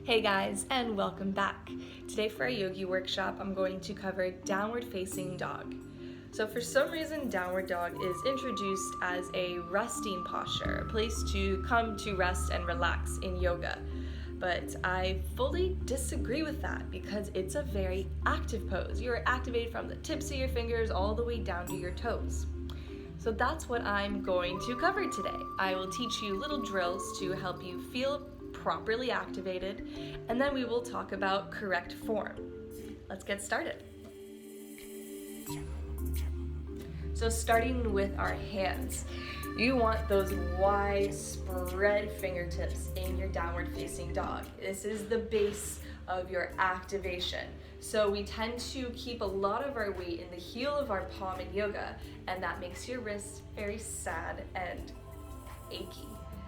Hey guys, and welcome back. Today for our yogi workshop, I'm going to cover downward facing dog. So for some reason, downward dog is introduced as a resting posture, a place to come to rest and relax in yoga. But I fully disagree with that because it's a very active pose. You're activated from the tips of your fingers all the way down to your toes. So that's what I'm going to cover today. I will teach you little drills to help you feel properly activated, and then we will talk about correct form. Let's get started. So starting with our hands, you want those wide spread fingertips in your downward facing dog. This is the base of your activation. So we tend to keep a lot of our weight in the heel of our palm in yoga, and that makes your wrists very sad and achy.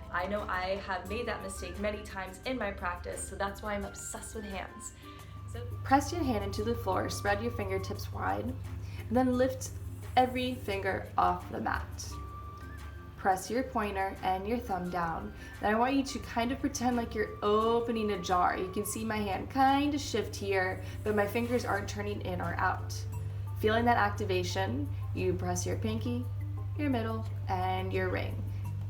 I know I have made that mistake many times in my practice, so that's why I'm obsessed with hands. So press your hand into the floor, spread your fingertips wide, and then lift every finger off the mat. Press your pointer and your thumb down. Then I want you to kind of pretend like you're opening a jar. You can see my hand kind of shift here, but my fingers aren't turning in or out. Feeling that activation, you press your pinky, your middle, and your ring.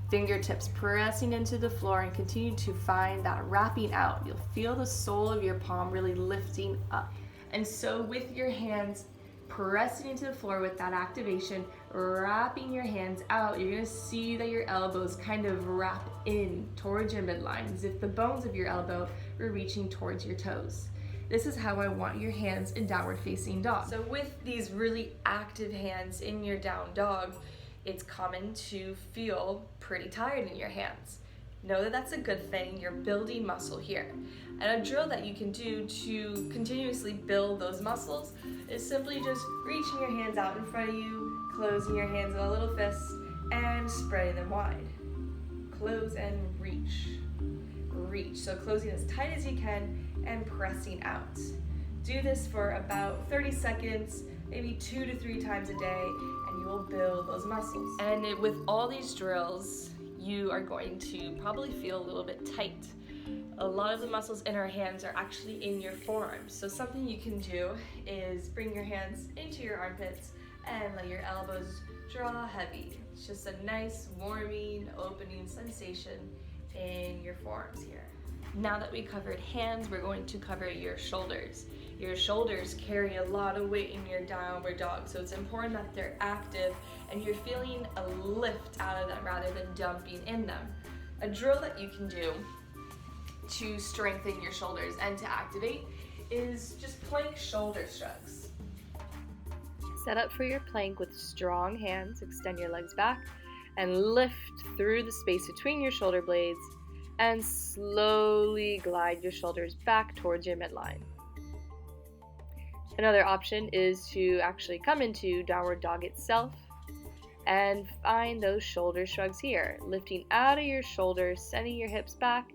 Fingertips pressing into the floor and continue to find that wrapping out. You'll feel the sole of your palm really lifting up. And so with your hands pressing into the floor with that activation, wrapping your hands out, you're gonna see that your elbows kind of wrap in towards your midline as if the bones of your elbow were reaching towards your toes. This is how I want your hands in downward facing dog. So with these really active hands in your down dog, it's common to feel pretty tired in your hands. Know that that's a good thing. You're building muscle here. And a drill that you can do to continuously build those muscles is simply just reaching your hands out in front of you, closing your hands in a little fist, and spreading them wide. Close and reach. Reach. So closing as tight as you can and pressing out. Do this for about 30 seconds, maybe 2 to 3 times a day, and you will build those muscles. And with all these drills, you are going to probably feel a little bit tight. A lot of the muscles in our hands are actually in your forearms. So something you can do is bring your hands into your armpits and let your elbows draw heavy. It's just a nice warming, opening sensation in your forearms here. Now that we covered hands, we're going to cover your shoulders. Your shoulders carry a lot of weight in your downward dog, so it's important that they're active and you're feeling a lift out of them rather than dumping in them. A drill that you can do to strengthen your shoulders and to activate is just plank shoulder shrugs. Set up for your plank with strong hands, extend your legs back and lift through the space between your shoulder blades and slowly glide your shoulders back towards your midline. Another option is to actually come into downward dog itself and find those shoulder shrugs here, lifting out of your shoulders, sending your hips back,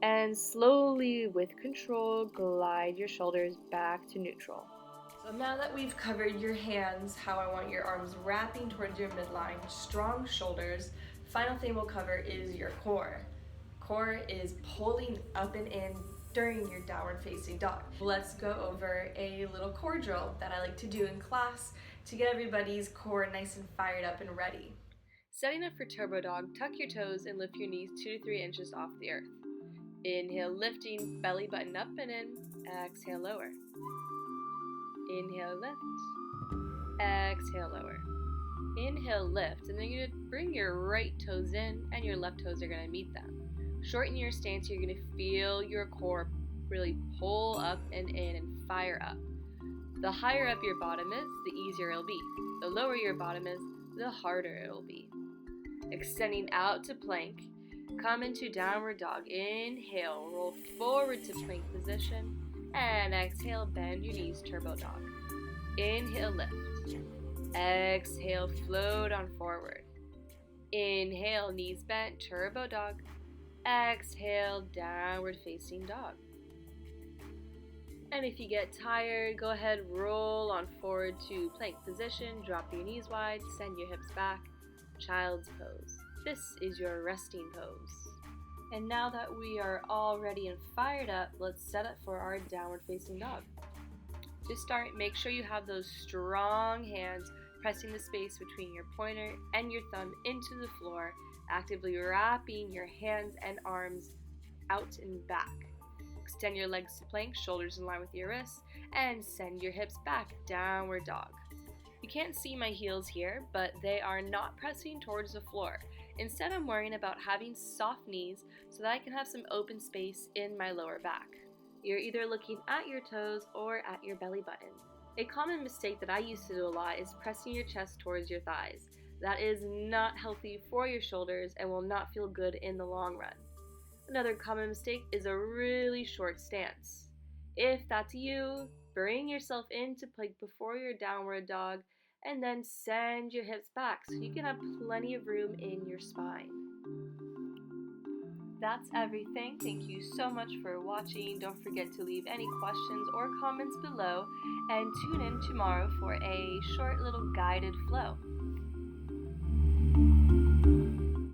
and slowly with control glide your shoulders back to neutral. So now that we've covered your hands, how I want your arms wrapping towards your midline, strong shoulders, final thing we'll cover is your core. Core is pulling up and in during your downward facing dog. Let's go over a little core drill that I like to do in class to get everybody's core nice and fired up and ready. Setting up for turbo dog, tuck your toes and lift your knees 2 to 3 inches off the earth. Inhale, lifting, belly button up and in. Exhale, lower. Inhale, lift. Exhale, lower. Inhale, lift, and then you're gonna bring your right toes in and your left toes are gonna meet them. Shorten your stance, you're going to feel your core really pull up and in and fire up. The higher up your bottom is, the easier it'll be. The lower your bottom is, the harder it'll be. Extending out to plank, come into downward dog. Inhale, roll forward to plank position, and exhale, bend your knees, turbo dog. Inhale, lift. Exhale, float on forward. Inhale, knees bent, turbo dog. Exhale, downward facing dog. And if you get tired, go ahead, roll on forward to plank position, drop your knees wide, send your hips back, child's pose. This is your resting pose. And now that we are all ready and fired up, let's set up for our downward facing dog. To start, make sure you have those strong hands pressing the space between your pointer and your thumb into the floor, actively wrapping your hands and arms out and back. Extend your legs to plank, shoulders in line with your wrists, and send your hips back, downward dog. You can't see my heels here, but they are not pressing towards the floor. Instead, I'm worrying about having soft knees so that I can have some open space in my lower back. You're either looking at your toes or at your belly button. A common mistake that I used to do a lot is pressing your chest towards your thighs. That is not healthy for your shoulders and will not feel good in the long run. Another common mistake is a really short stance. If that's you, bring yourself into plank before your downward dog and then send your hips back so you can have plenty of room in your spine. That's everything. Thank you so much for watching. Don't forget to leave any questions or comments below and tune in tomorrow for a short little guided flow.